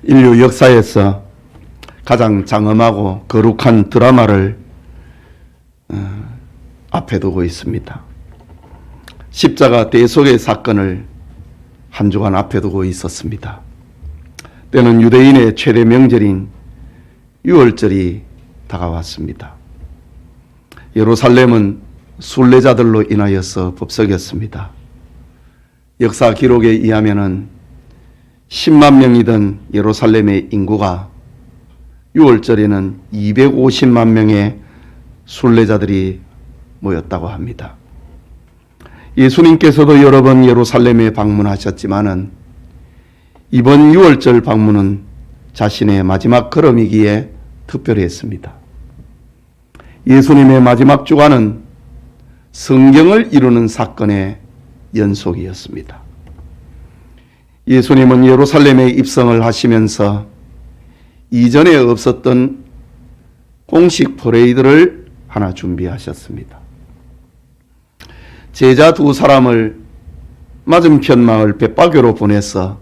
인류 역사에서 가장 장엄하고 거룩한 드라마를 앞에 두고 있습니다. 십자가 대속의 사건을 한 주간 앞에 두고 있었습니다. 때는 유대인의 최대 명절인 유월절이 다가왔습니다. 예루살렘은 순례자들로 인하여서 법석이었습니다. 역사 기록에 의하면 10만 명이던 예루살렘의 인구가 6월절에는 250만 명의 순례자들이 모였다고 합니다. 예수님께서도 여러 번 예루살렘에 방문하셨지만은 이번 6월절 방문은 자신의 마지막 걸음이기에 특별히 했습니다. 예수님의 마지막 주간은 성경을 이루는 사건의 연속이었습니다. 예수님은 예루살렘에 입성을 하시면서 이전에 없었던 공식 퍼레이드를 하나 준비하셨습니다. 제자 두 사람을 맞은편 마을 벳바교로 보내서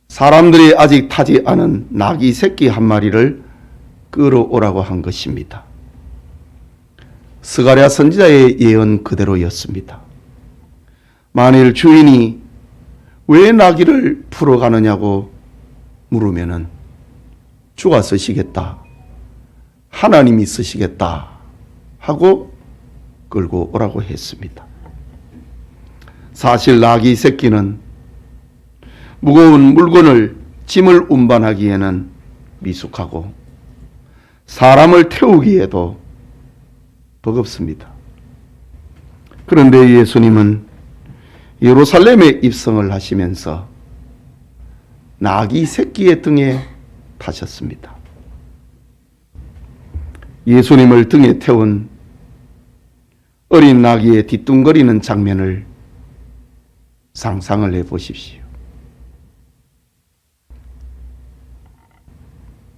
사람들이 아직 타지 않은 나귀 새끼 한 마리를 끌어오라고 한 것입니다. 스가랴 선지자의 예언 그대로였습니다. 만일 주인이 왜 나귀를 풀어가느냐고 물으면은 주가 쓰시겠다, 하나님이 쓰시겠다 하고 끌고 오라고 했습니다. 사실 나귀 새끼는 무거운 물건을 짐을 운반하기에는 미숙하고 사람을 태우기에도 버겁습니다. 그런데 예수님은 예루살렘에 입성을 하시면서 나귀 새끼의 등에 타셨습니다. 예수님을 등에 태운 어린 나귀의 뒤뚱거리는 장면을 상상을 해보십시오.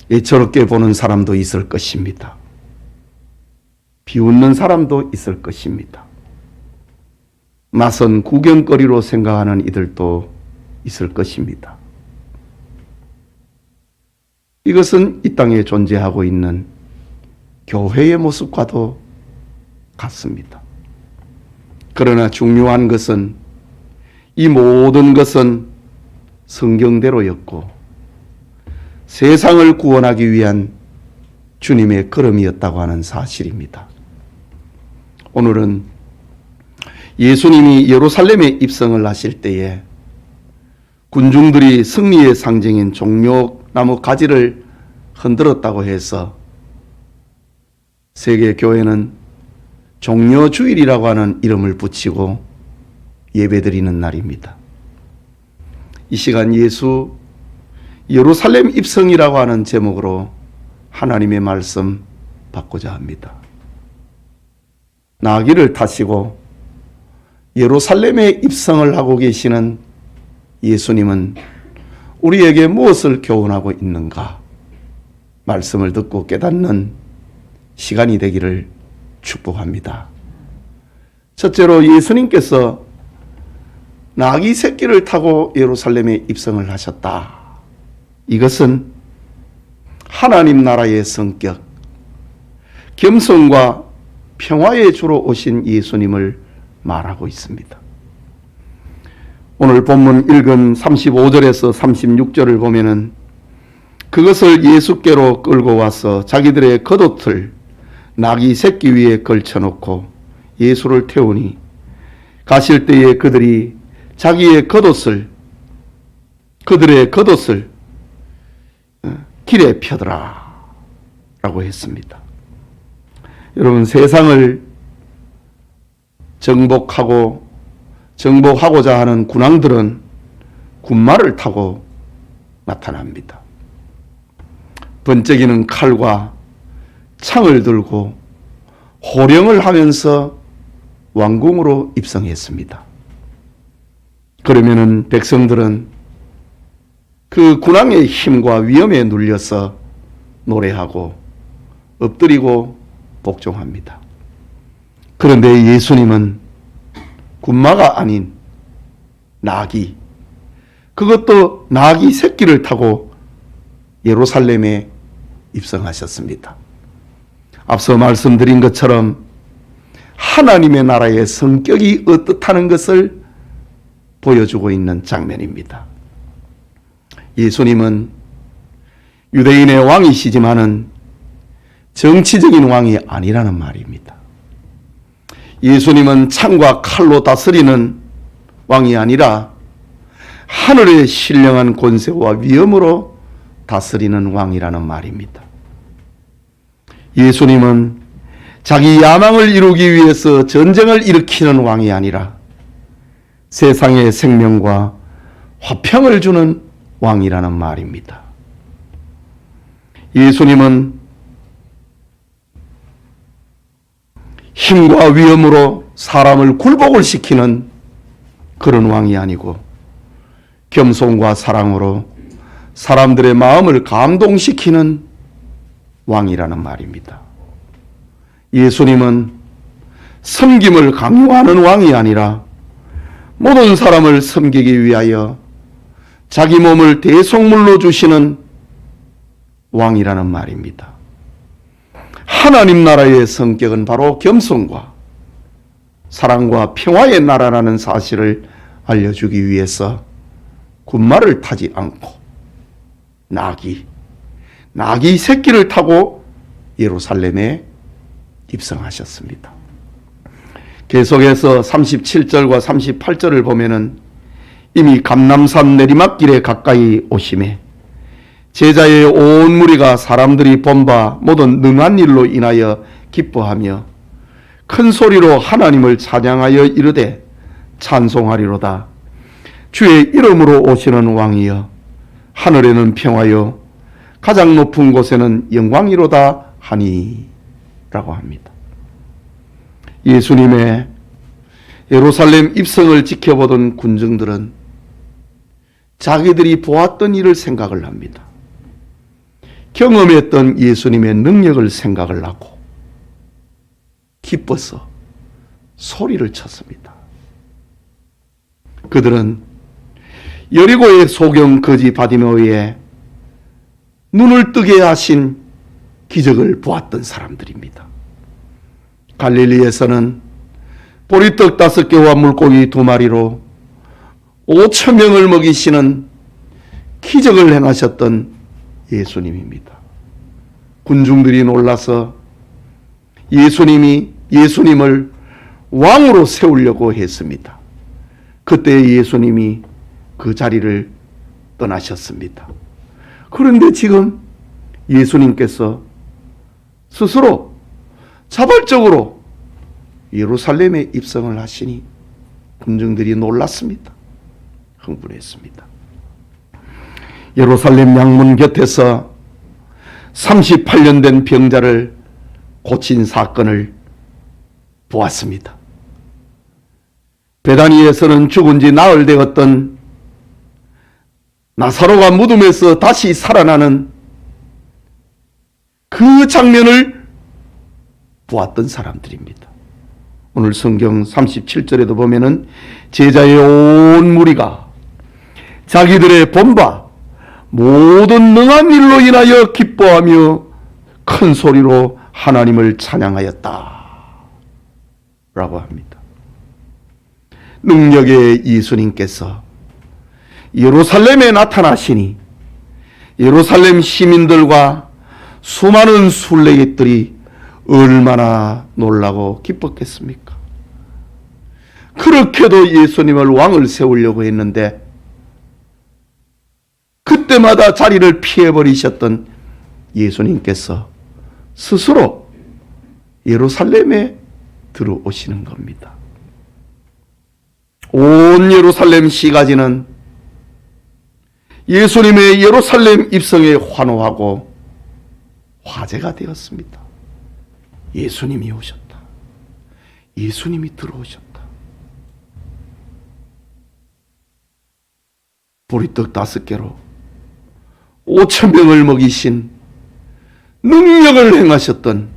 애처롭게 보는 사람도 있을 것입니다. 비웃는 사람도 있을 것입니다. 낯선 구경거리로 생각하는 이들도 있을 것입니다. 이것은 이 땅에 존재하고 있는 교회의 모습과도 같습니다. 그러나 중요한 것은 이 모든 것은 성경대로였고 세상을 구원하기 위한 주님의 걸음이었다고 하는 사실입니다. 오늘은 예수님이 예루살렘에 입성을 하실 때에 군중들이 승리의 상징인 종려나무 가지를 흔들었다고 해서 세계 교회는 종려주일이라고 하는 이름을 붙이고 예배드리는 날입니다. 이 시간 예수 예루살렘 입성이라고 하는 제목으로 하나님의 말씀 받고자 합니다. 나귀를 타시고 예루살렘에 입성을 하고 계시는 예수님은 우리에게 무엇을 교훈하고 있는가? 말씀을 듣고 깨닫는 시간이 되기를 축복합니다. 첫째로 예수님께서 나귀 새끼를 타고 예루살렘에 입성을 하셨다. 이것은 하나님 나라의 성격, 겸손과 평화의 주로 오신 예수님을 말하고 있습니다. 오늘 본문 읽은 35절에서 36절을 보면은 그것을 예수께로 끌고 와서 자기들의 겉옷을 나귀 새끼 위에 걸쳐놓고 예수를 태우니 가실 때에 그들이 자기의 겉옷을 그들의 겉옷을 길에 펴더라 라고 했습니다. 여러분, 세상을 정복하고자 하는 군왕들은 군마를 타고 나타납니다. 번쩍이는 칼과 창을 들고 호령을 하면서 왕궁으로 입성했습니다. 그러면은 백성들은 그 군왕의 힘과 위엄에 눌려서 노래하고 엎드리고 복종합니다. 그런데 예수님은 군마가 아닌 나귀, 그것도 나귀 새끼를 타고 예루살렘에 입성하셨습니다. 앞서 말씀드린 것처럼 하나님의 나라의 성격이 어떻다는 것을 보여주고 있는 장면입니다. 예수님은 유대인의 왕이시지만은 정치적인 왕이 아니라는 말입니다. 예수님은 창과 칼로 다스리는 왕이 아니라 하늘의 신령한 권세와 위엄으로 다스리는 왕이라는 말입니다. 예수님은 자기 야망을 이루기 위해서 전쟁을 일으키는 왕이 아니라 세상의 생명과 화평을 주는 왕이라는 말입니다. 예수님은 힘과 위엄으로 사람을 굴복을 시키는 그런 왕이 아니고 겸손과 사랑으로 사람들의 마음을 감동시키는 왕이라는 말입니다. 예수님은 섬김을 강요하는 왕이 아니라 모든 사람을 섬기기 위하여 자기 몸을 대속물로 주시는 왕이라는 말입니다. 하나님 나라의 성격은 바로 겸손과 사랑과 평화의 나라라는 사실을 알려주기 위해서 군마를 타지 않고 나귀 새끼를 타고 예루살렘에 입성하셨습니다. 계속해서 37절과 38절을 보면은 이미 감람산 내리막길에 가까이 오심에 제자의 온 무리가 사람들이 본 바 모든 능한 일로 인하여 기뻐하며 큰 소리로 하나님을 찬양하여 이르되 찬송하리로다. 주의 이름으로 오시는 왕이여 하늘에는 평화요 가장 높은 곳에는 영광이로다 하니 라고 합니다. 예수님의 예루살렘 입성을 지켜보던 군중들은 자기들이 보았던 일을 생각을 합니다. 경험했던 예수님의 능력을 생각을 하고 기뻐서 소리를 쳤습니다. 그들은 여리고의 소경 거지 바디메오의 눈을 뜨게 하신 기적을 보았던 사람들입니다. 갈릴리에서는 보리떡 5개와 물고기 2마리로 5,000명을 먹이시는 기적을 행하셨던 예수님입니다. 군중들이 놀라서 예수님을 왕으로 세우려고 했습니다. 그때 예수님이 그 자리를 떠나셨습니다. 그런데 지금 예수님께서 스스로 자발적으로 예루살렘에 입성을 하시니 군중들이 놀랐습니다. 흥분했습니다. 예루살렘 양문 곁에서 38년 된 병자를 고친 사건을 보았습니다. 베다니에서는 죽은 지 나흘 되었던 나사로가 무덤에서 다시 살아나는 그 장면을 보았던 사람들입니다. 오늘 성경 37절에도 보면은 제자의 온 무리가 자기들의 본바 모든 능한 일로 인하여 기뻐하며 큰 소리로 하나님을 찬양하였다 라고 합니다. 능력의 예수님께서 예루살렘에 나타나시니 예루살렘 시민들과 수많은 순례객들이 얼마나 놀라고 기뻤겠습니까? 그렇게도 예수님을 왕을 세우려고 했는데 그때마다 자리를 피해버리셨던 예수님께서 스스로 예루살렘에 들어오시는 겁니다. 온 예루살렘 시가지는 예수님의 예루살렘 입성에 환호하고 화제가 되었습니다. 예수님이 오셨다. 예수님이 들어오셨다. 보리떡 5개로 5,000명을 먹이신 능력을 행하셨던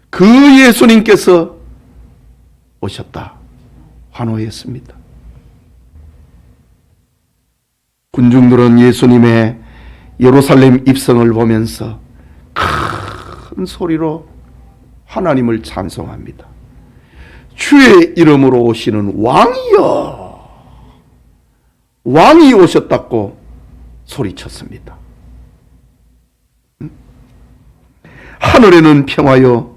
그 예수님께서 오셨다. 환호했습니다. 군중들은 예수님의 예루살렘 입성을 보면서 큰 소리로 하나님을 찬송합니다. 주의 이름으로 오시는 왕이여, 왕이 오셨다고 소리쳤습니다. 하늘에는 평화여,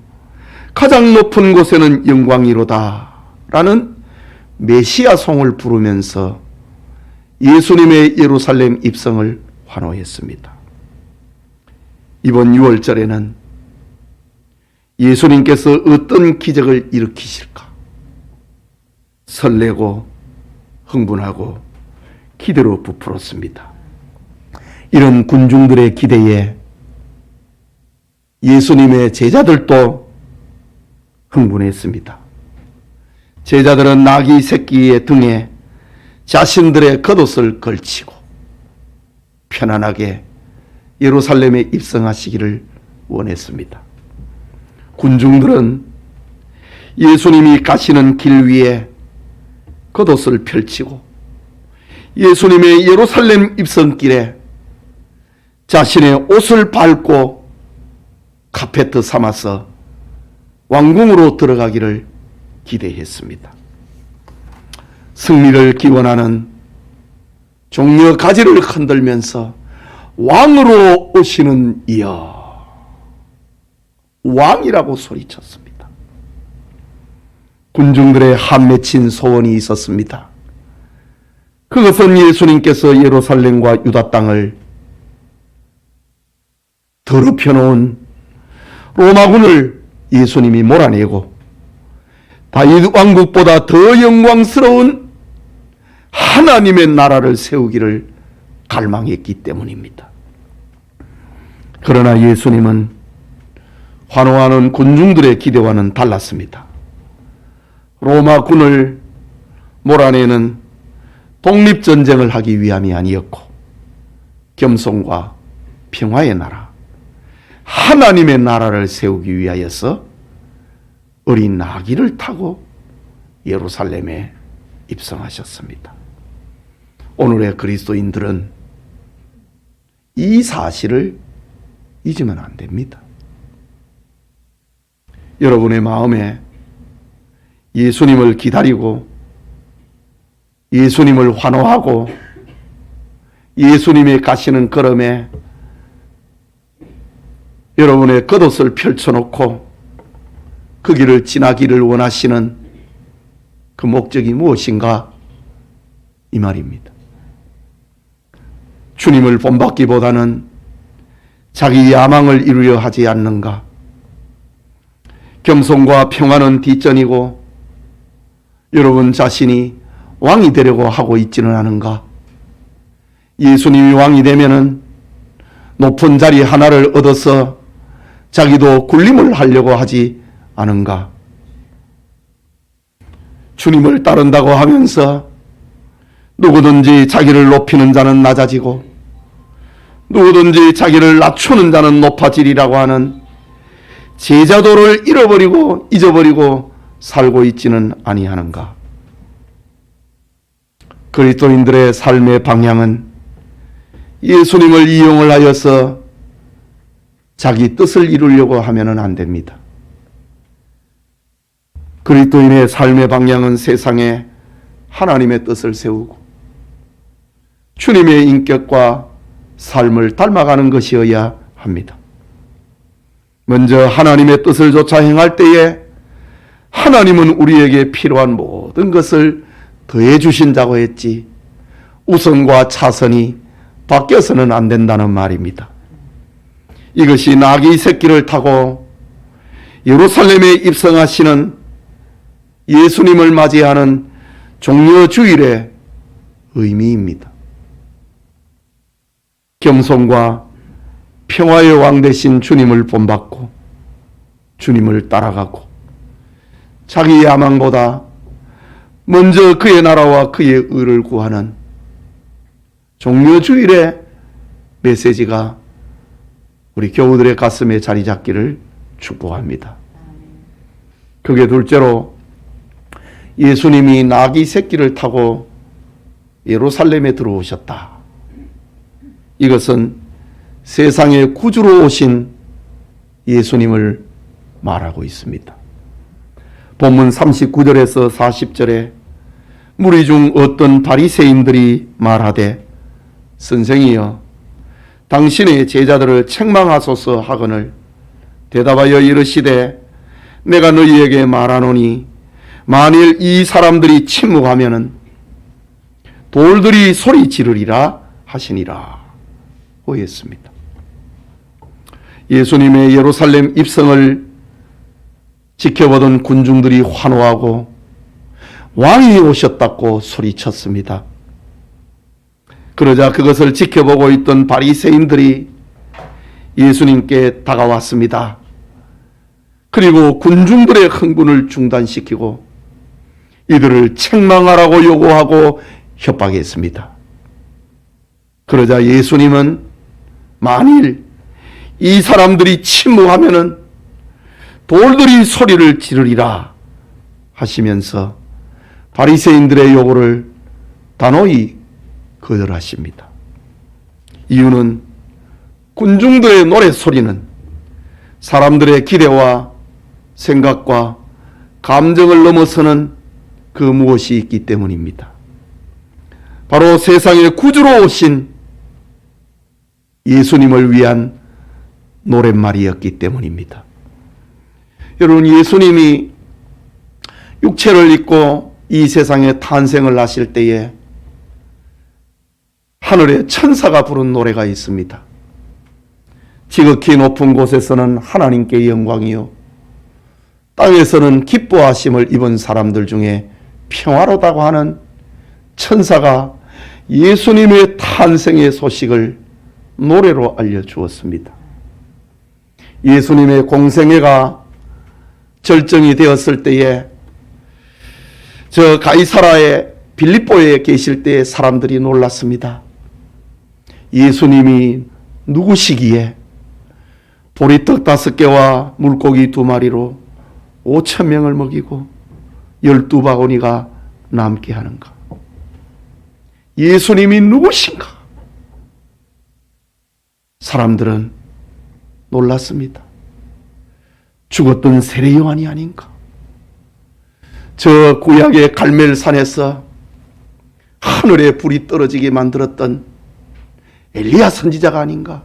가장 높은 곳에는 영광이로다 라는 메시아송을 부르면서 예수님의 예루살렘 입성을 환호했습니다. 이번 6월절에는 예수님께서 어떤 기적을 일으키실까 설레고 흥분하고 기대로 부풀었습니다. 이런 군중들의 기대에 예수님의 제자들도 흥분했습니다. 제자들은 나귀 새끼의 등에 자신들의 겉옷을 걸치고 편안하게 예루살렘에 입성하시기를 원했습니다. 군중들은 예수님이 가시는 길 위에 겉옷을 펼치고 예수님의 예루살렘 입성길에 자신의 옷을 밟고 카페트 삼아서 왕궁으로 들어가기를 기대했습니다. 승리를 기원하는 종려 가지를 흔들면서 왕으로 오시는 이여, 왕이라고 소리쳤습니다. 군중들의 한 맺힌 소원이 있었습니다. 그것은 예수님께서 예루살렘과 유다 땅을 더럽혀 놓은 로마군을 예수님이 몰아내고 다윗 왕국보다 더 영광스러운 하나님의 나라를 세우기를 갈망했기 때문입니다. 그러나 예수님은 환호하는 군중들의 기대와는 달랐습니다. 로마군을 몰아내는 독립전쟁을 하기 위함이 아니었고 겸손과 평화의 나라, 하나님의 나라를 세우기 위하여서 어린 나귀를 타고 예루살렘에 입성하셨습니다. 오늘의 그리스도인들은 이 사실을 잊으면 안 됩니다. 여러분의 마음에 예수님을 기다리고 예수님을 환호하고 예수님의 가시는 걸음에 여러분의 겉옷을 펼쳐놓고 그 길을 지나기를 원하시는 그 목적이 무엇인가? 이 말입니다. 주님을 본받기보다는 자기 야망을 이루려 하지 않는가? 겸손과 평화는 뒷전이고 여러분 자신이 왕이 되려고 하고 있지는 않은가? 예수님이 왕이 되면은 높은 자리 하나를 얻어서 자기도 군림을 하려고 하지 않은가? 주님을 따른다고 하면서 누구든지 자기를 높이는 자는 낮아지고 누구든지 자기를 낮추는 자는 높아지리라고 하는 제자도를 잃어버리고 잊어버리고 살고 있지는 아니하는가? 그리스도인들의 삶의 방향은 예수님을 이용을 하여서 자기 뜻을 이루려고 하면은 안 됩니다. 그리스도인의 삶의 방향은 세상에 하나님의 뜻을 세우고 주님의 인격과 삶을 닮아가는 것이어야 합니다. 먼저 하나님의 뜻을 쫓아 행할 때에 하나님은 우리에게 필요한 모든 것을 더해 주신다고 했지 우선과 차선이 바뀌어서는 안 된다는 말입니다. 이것이 나귀 새끼를 타고 예루살렘에 입성하시는 예수님을 맞이하는 종려주일의 의미입니다. 겸손과 평화의 왕 되신 주님을 본받고 주님을 따라가고 자기 야망보다 먼저 그의 나라와 그의 의를 구하는 종려주일의 메시지가 우리 교우들의 가슴에 자리 잡기를 축복합니다. 그게 둘째로 예수님이 나귀 새끼를 타고 예루살렘에 들어오셨다. 이것은 세상의 구주로 오신 예수님을 말하고 있습니다. 본문 39절에서 40절에 무리 중 어떤 바리새인들이 말하되 선생이여 당신의 제자들을 책망하소서 하거늘 대답하여 이르시되 내가 너희에게 말하노니 만일 이 사람들이 침묵하면은 돌들이 소리 지르리라 하시니라 고했습니다. 예수님의 예루살렘 입성을 지켜보던 군중들이 환호하고 왕이 오셨다고 소리쳤습니다. 그러자 그것을 지켜보고 있던 바리새인들이 예수님께 다가왔습니다. 그리고 군중들의 흥분을 중단시키고 이들을 책망하라고 요구하고 협박했습니다. 그러자 예수님은 만일 이 사람들이 침묵하면은 돌들이 소리를 지르리라 하시면서 바리새인들의 요구를 단호히 거절하십니다. 이유는 군중들의 노래소리는 사람들의 기대와 생각과 감정을 넘어서는 그 무엇이 있기 때문입니다. 바로 세상의 구주로 오신 예수님을 위한 노랫말이었기 때문입니다. 여러분, 예수님이 육체를 입고 이 세상에 탄생을 하실 때에 하늘에 천사가 부른 노래가 있습니다. 지극히 높은 곳에서는 하나님께 영광이요 땅에서는 기뻐하심을 입은 사람들 중에 평화로다고 하는 천사가 예수님의 탄생의 소식을 노래로 알려주었습니다. 예수님의 공생애가 절정이 되었을 때에 저 가이사라의 빌립보에 계실 때에 사람들이 놀랐습니다. 예수님이 누구시기에 보리떡 5개와 물고기 2마리로 5,000명을 먹이고 12바구니가 남게 하는가? 예수님이 누구신가? 사람들은 놀랐습니다. 죽었던 세례 요한이 아닌가? 저 구약의 갈멜산에서 하늘에 불이 떨어지게 만들었던 엘리야 선지자가 아닌가?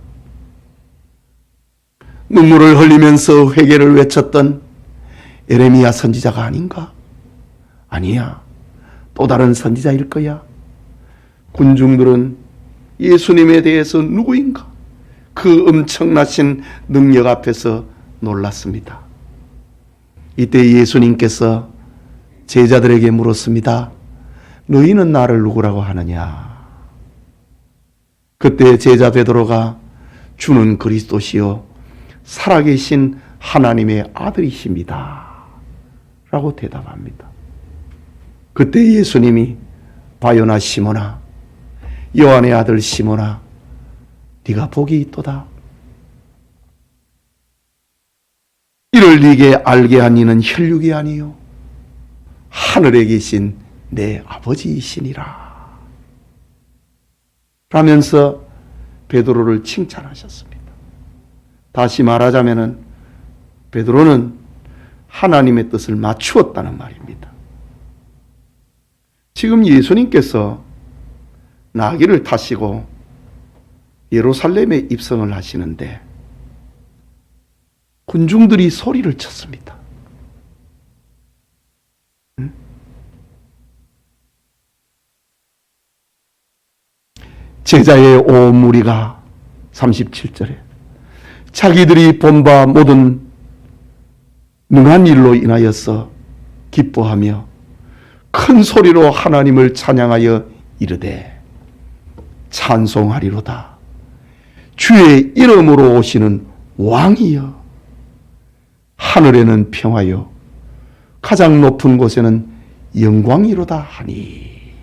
눈물을 흘리면서 회개를 외쳤던 에레미야 선지자가 아닌가? 아니야. 또 다른 선지자일 거야. 군중들은 예수님에 대해서 누구인가? 그 엄청나신 능력 앞에서 놀랐습니다. 이때 예수님께서 제자들에게 물었습니다. 너희는 나를 누구라고 하느냐? 그때 제자 베드로가 주는 그리스도시요 살아계신 하나님의 아들이십니다 라고 대답합니다. 그때 예수님이 바요나 시몬아, 요한의 아들 시몬아, 네가 복이 있도다. 이를 네게 알게 한 이는 혈육이 아니요 하늘에 계신 내 아버지이시니라 라면서 베드로를 칭찬하셨습니다. 다시 말하자면은 베드로는 하나님의 뜻을 맞추었다는 말입니다. 지금 예수님께서 나귀를 타시고 예루살렘에 입성을 하시는데 군중들이 소리를 쳤습니다. 제자의 온 무리가 37절에 자기들이 본 바 모든 능한 일로 인하여서 기뻐하며 큰 소리로 하나님을 찬양하여 이르되 찬송하리로다. 주의 이름으로 오시는 왕이여 하늘에는 평화요 가장 높은 곳에는 영광이로다 하니.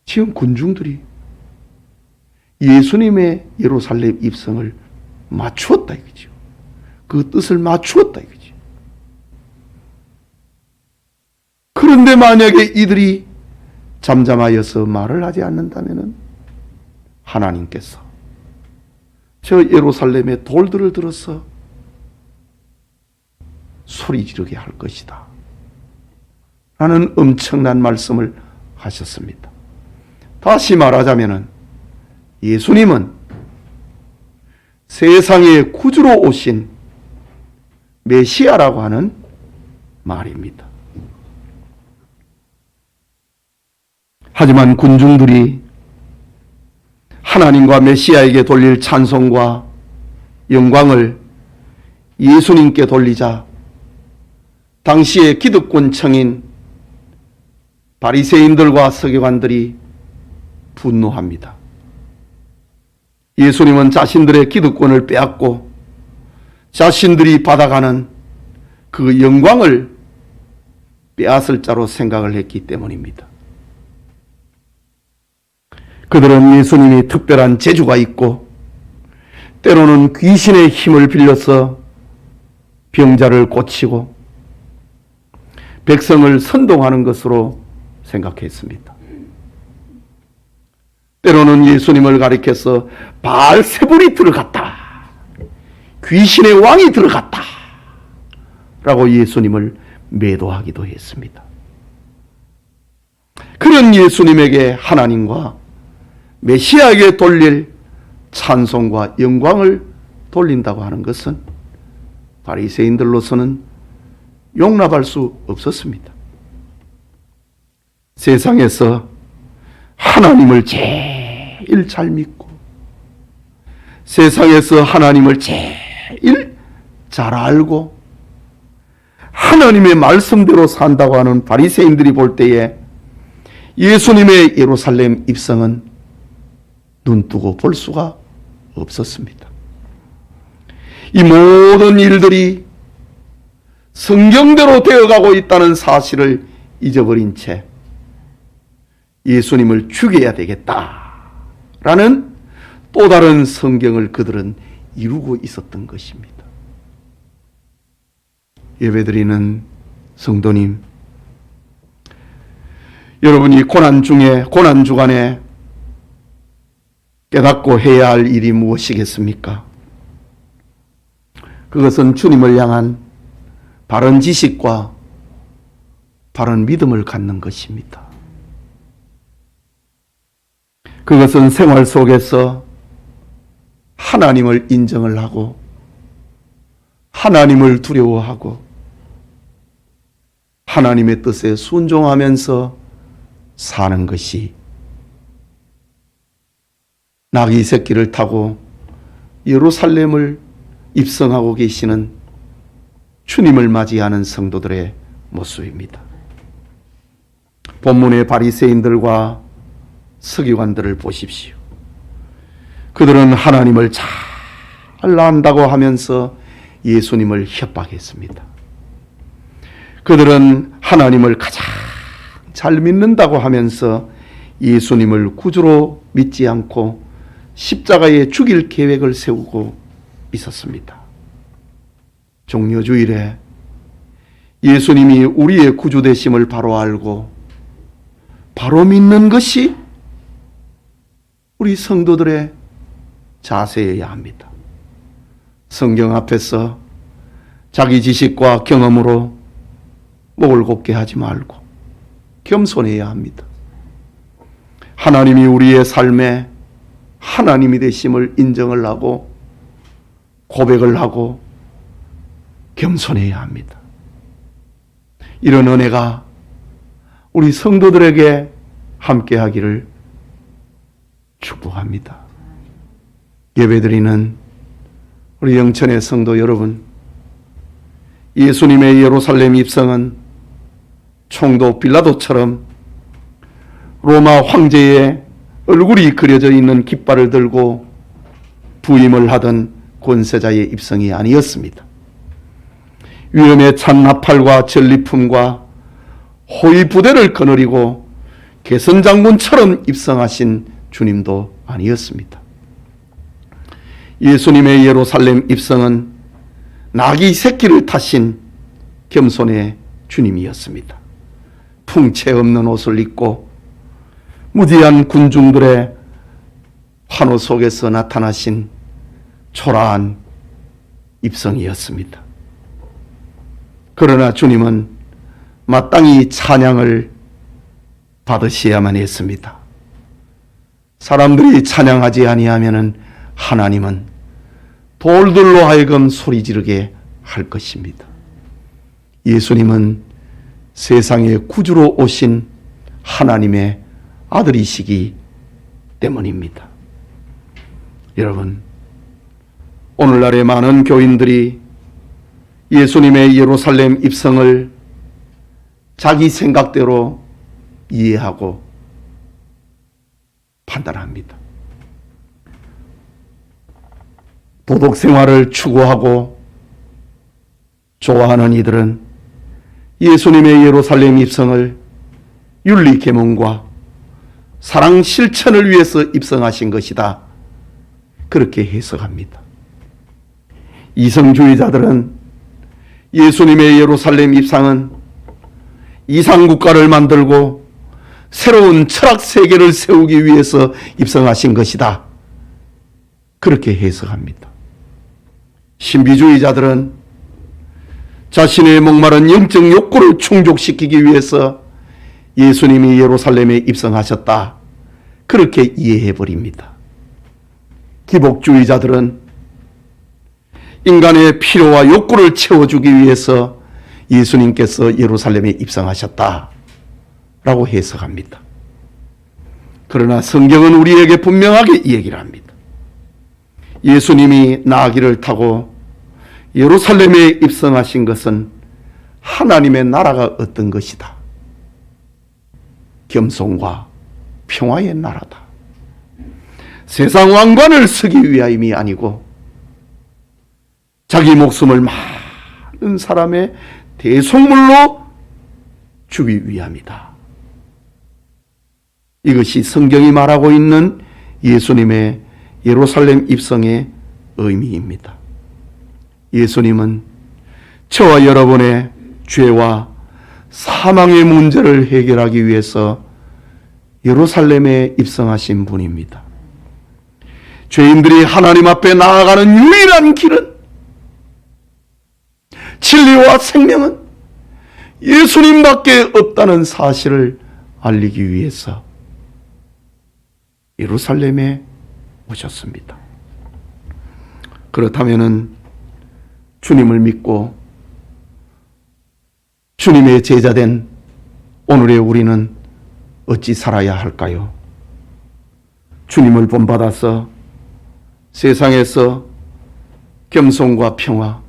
지금 군중들이 예수님의 예루살렘 입성을 맞추었다 이거죠. 그 뜻을 맞추었다 이거죠. 그런데 만약에 이들이 잠잠하여서 말을 하지 않는다면 하나님께서 저 예루살렘의 돌들을 들어서 소리 지르게 할 것이다 라는 엄청난 말씀을 하셨습니다. 다시 말하자면 예수님은 세상의 구주로 오신 메시아라고 하는 말입니다. 하지만 군중들이 하나님과 메시아에게 돌릴 찬송과 영광을 예수님께 돌리자 당시의 기득권층인 바리새인들과 서기관들이 분노합니다. 예수님은 자신들의 기득권을 빼앗고 자신들이 받아가는 그 영광을 빼앗을 자로 생각을 했기 때문입니다. 그들은 예수님이 특별한 재주가 있고 때로는 귀신의 힘을 빌려서 병자를 고치고 백성을 선동하는 것으로 생각했습니다. 때로는 예수님을 가리켜서 바알세불이 들어갔다, 귀신의 왕이 들어갔다 라고 예수님을 매도하기도 했습니다. 그런 예수님에게 하나님과 메시아에게 돌릴 찬송과 영광을 돌린다고 하는 것은 바리새인들로서는 용납할 수 없었습니다. 세상에서 하나님을 제일 잘 믿고 세상에서 하나님을 제일 잘 알고 하나님의 말씀대로 산다고 하는 바리새인들이 볼 때에 예수님의 예루살렘 입성은 눈뜨고 볼 수가 없었습니다. 이 모든 일들이 성경대로 되어가고 있다는 사실을 잊어버린 채 예수님을 죽여야 되겠다라는 또 다른 성경을 그들은 이루고 있었던 것입니다. 예배드리는 성도님, 여러분이 고난 주간에 깨닫고 해야 할 일이 무엇이겠습니까? 그것은 주님을 향한 바른 지식과 바른 믿음을 갖는 것입니다. 그것은 생활 속에서 하나님을 인정을 하고 하나님을 두려워하고 하나님의 뜻에 순종하면서 사는 것이 나귀 새끼를 타고 예루살렘을 입성하고 계시는 주님을 맞이하는 성도들의 모습입니다. 본문의 바리새인들과 서기관들을 보십시오. 그들은 하나님을 잘 안다고 하면서 예수님을 협박했습니다. 그들은 하나님을 가장 잘 믿는다고 하면서 예수님을 구주로 믿지 않고 십자가에 죽일 계획을 세우고 있었습니다. 종려주일에 예수님이 우리의 구주 되심을 바로 알고 바로 믿는 것이 우리 성도들의 자세여야 합니다. 성경 앞에서 자기 지식과 경험으로 목을 곱게 하지 말고 겸손해야 합니다. 하나님이 우리의 삶에 하나님이 되심을 인정을 하고 고백을 하고 겸손해야 합니다. 이런 은혜가 우리 성도들에게 함께하기를 축복합니다. 예배드리는 우리 영천의 성도 여러분, 예수님의 예루살렘 입성은 총독 빌라도처럼 로마 황제의 얼굴이 그려져 있는 깃발을 들고 부임을 하던 권세자의 입성이 아니었습니다. 위험에 찬 나팔과 전리품과 호위 부대를 거느리고 개선장군처럼 입성하신 주님도 아니었습니다. 예수님의 예루살렘 입성은 나귀 새끼를 타신 겸손의 주님이었습니다. 풍채 없는 옷을 입고 무지한 군중들의 환호 속에서 나타나신 초라한 입성이었습니다. 그러나 주님은 마땅히 찬양을 받으셔야만 했습니다. 사람들이 찬양하지 아니하면은 하나님은 돌들로 하여금 소리 지르게 할 것입니다. 예수님은 세상에 구주로 오신 하나님의 아들이시기 때문입니다. 여러분, 오늘날의 많은 교인들이 예수님의 예루살렘 입성을 자기 생각대로 이해하고 판단합니다. 도덕 생활을 추구하고 좋아하는 이들은 예수님의 예루살렘 입성을 윤리 계명과 사랑 실천을 위해서 입성하신 것이다, 그렇게 해석합니다. 이성주의자들은 예수님의 예루살렘 입성은 이상국가를 만들고 새로운 철학 세계를 세우기 위해서 입성하신 것이다, 그렇게 해석합니다. 신비주의자들은 자신의 목마른 영적 욕구를 충족시키기 위해서 예수님이 예루살렘에 입성하셨다, 그렇게 이해해버립니다. 기복주의자들은 인간의 필요와 욕구를 채워주기 위해서 예수님께서 예루살렘에 입성하셨다 라고 해석합니다. 그러나 성경은 우리에게 분명하게 얘기를 합니다. 예수님이 나귀를 타고 예루살렘에 입성하신 것은 하나님의 나라가 어떤 것이다. 겸손과 평화의 나라다. 세상 왕관을 쓰기 위함이 아니고 자기 목숨을 많은 사람의 대속물로 주기 위함이다. 이것이 성경이 말하고 있는 예수님의 예루살렘 입성의 의미입니다. 예수님은 저와 여러분의 죄와 사망의 문제를 해결하기 위해서 예루살렘에 입성하신 분입니다. 죄인들이 하나님 앞에 나아가는 유일한 길은, 진리와 생명은 예수님밖에 없다는 사실을 알리기 위해서 예루살렘에 오셨습니다. 그렇다면 주님을 믿고 주님의 제자된 오늘의 우리는 어찌 살아야 할까요? 주님을 본받아서 세상에서 겸손과 평화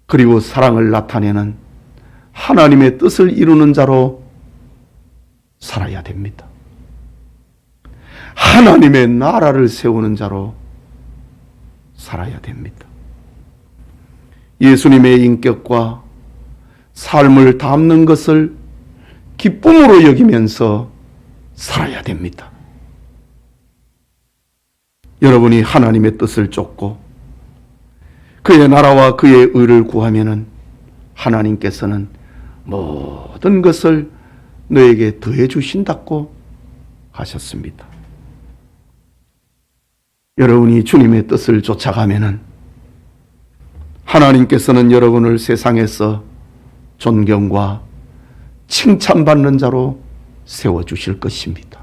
그리고 사랑을 나타내는 하나님의 뜻을 이루는 자로 살아야 됩니다. 하나님의 나라를 세우는 자로 살아야 됩니다. 예수님의 인격과 삶을 담는 것을 기쁨으로 여기면서 살아야 됩니다. 여러분이 하나님의 뜻을 쫓고 그의 나라와 그의 의를 구하면은 하나님께서는 모든 것을 너에게 더해 주신다고 하셨습니다. 여러분이 주님의 뜻을 쫓아가면은 하나님께서는 여러분을 세상에서 존경과 칭찬받는 자로 세워주실 것입니다.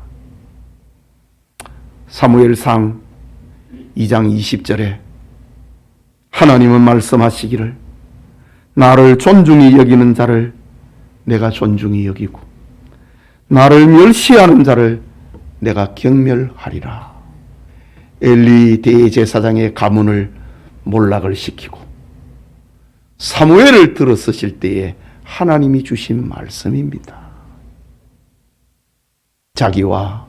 사무엘상 2장 20절에 하나님은 말씀하시기를 나를 존중히 여기는 자를 내가 존중히 여기고 나를 멸시하는 자를 내가 경멸하리라. 엘리 대제사장의 가문을 몰락을 시키고 사무엘을 들어서실 때에 하나님이 주신 말씀입니다. 자기와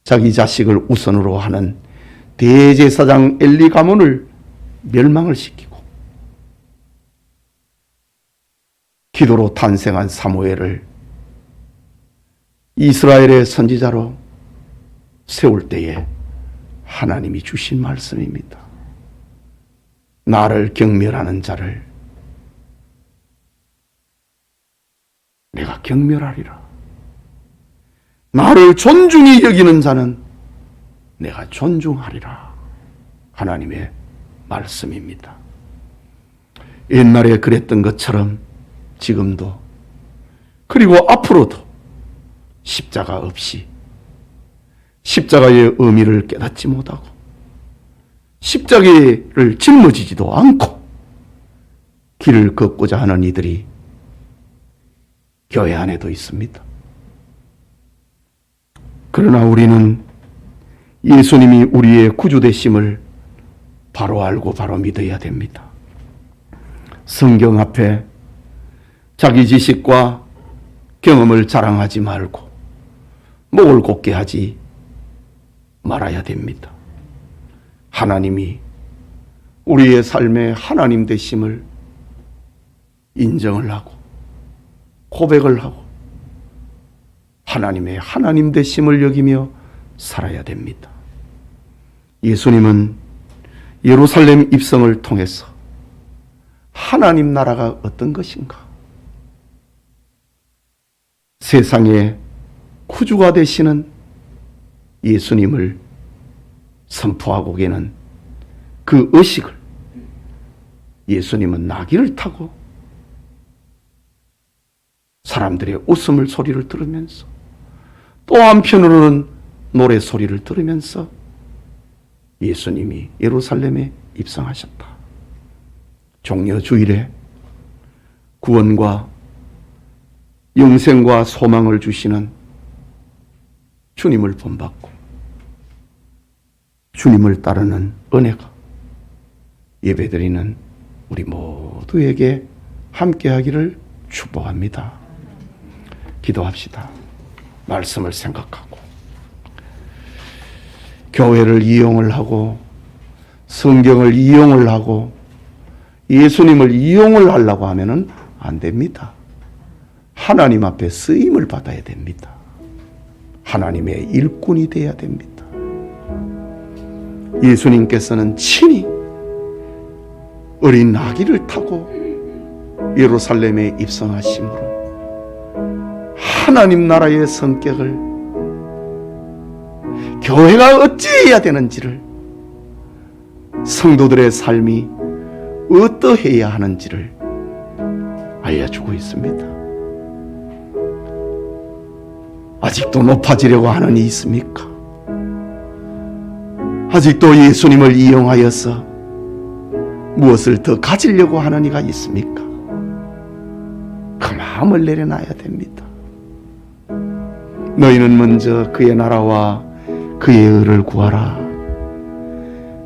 자기 자식을 우선으로 하는 대제사장 엘리 가문을 멸망을 시키고 기도로 탄생한 사무엘을 이스라엘의 선지자로 세울 때에 하나님이 주신 말씀입니다. 나를 경멸하는 자를 내가 경멸하리라. 나를 존중히 여기는 자는 내가 존중하리라. 하나님의 말씀입니다. 옛날에 그랬던 것처럼 지금도 그리고 앞으로도 십자가 없이 십자가의 의미를 깨닫지 못하고 십자가를 짊어지지도 않고 길을 걷고자 하는 이들이 교회 안에도 있습니다. 그러나 우리는 예수님이 우리의 구주 되심을 바로 알고 바로 믿어야 됩니다. 성경 앞에 자기 지식과 경험을 자랑하지 말고 목을 곧게 하지 말아야 됩니다. 하나님이 우리의 삶의 하나님 되심을 인정을 하고 고백을 하고 하나님의 하나님 되심을 여기며 살아야 됩니다. 예수님은 예루살렘 입성을 통해서 하나님 나라가 어떤 것인가, 세상의 구주가 되시는 예수님을 선포하고 계는 그 의식을, 예수님은 나귀를 타고 사람들의 웃음을 소리를 들으면서 또 한편으로는 노래 소리를 들으면서 예수님이 예루살렘에 입성하셨다. 종려 주일에 구원과 영생과 소망을 주시는 주님을 본받고 주님을 따르는 은혜가 예배드리는 우리 모두에게 함께하기를 축복합니다. 기도합시다. 말씀을 생각하고 교회를 이용을 하고 성경을 이용을 하고 예수님을 이용을 하려고 하면은 안 됩니다. 하나님 앞에 쓰임을 받아야 됩니다. 하나님의 일꾼이 되어야 됩니다. 예수님께서는 친히 어린 나귀를 타고 예루살렘에 입성하심으로 하나님 나라의 성격을, 교회가 어찌해야 되는지를, 성도들의 삶이 어떠해야 하는지를 알려주고 있습니다. 아직도 높아지려고 하는 이 있습니까? 아직도 예수님을 이용하여서 무엇을 더 가지려고 하는 이가 있습니까? 그 마음을 내려놔야 됩니다. 너희는 먼저 그의 나라와 그의 의를 구하라.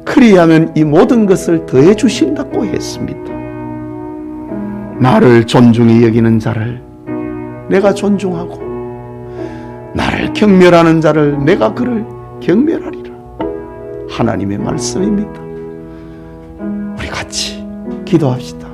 그리하면 이 모든 것을 더해 주신다고 했습니다. 나를 존중히 여기는 자를 내가 존중하고 나를 경멸하는 자를 내가 그를 경멸하리라. 하나님의 말씀입니다. 우리 같이 기도합시다.